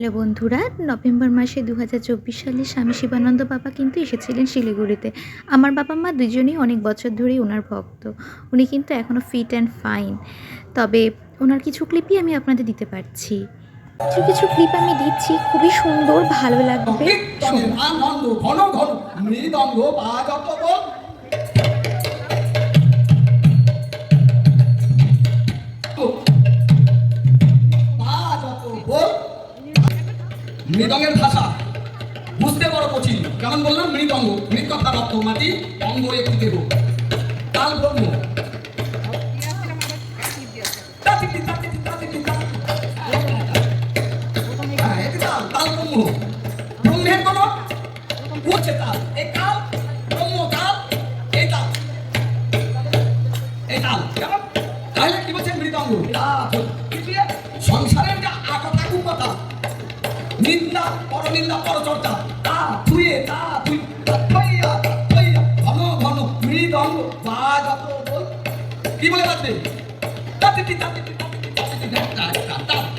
Hello বন্ধুরা, November মাসে ২০২৪ সালে স্বামী শিবানন্দ বাবা কিন্তু এসেছিলেন শিলিগুড়িতে। আমার বাবা-মা দুজনেই অনেক বছর ধরেই ওনার ভক্ত। উনি কিন্তু এখনও ফিট অ্যান্ড ফাইন। তবে ওনার কিছু ক্লিপই আমি আপনাদের দিতে পারছি। কিছু ক্লিপ আমি দিচ্ছি, খুবই সুন্দর, ভালো লাগবে, শুনুন। আনন্দ ঘন ঘন মৃদঙ্গ বাজত বল। বাজত বল। মৃদঙ্গের ভাষা বুঝতে বড় কঠিন। কেমন বললাম? মৃদঙ্গ, মৃদ কথা রক্ত মাটি, অঙ্গ একটু দেব। কাল ব্রহ্ম ব্রহ্মের কোন উঠছে তাল। এই কাল ব্রহ্ম কাল, এই তাল, এই তাল কেমন? তাহলে কি বলছেন? মৃদঙ্গ সংসারের যে আকটাকু কথা, নিন্দা পরনিন্দা পরচর্চা, তা ধুয়ে তা ধুই থইয়া থইয়া ঘন ঘন মৃদঙ্গ বাজত বল। কি বলে বাজবে? তাতে কি তাতে কি তাতে কি তাতে কি তাতে কি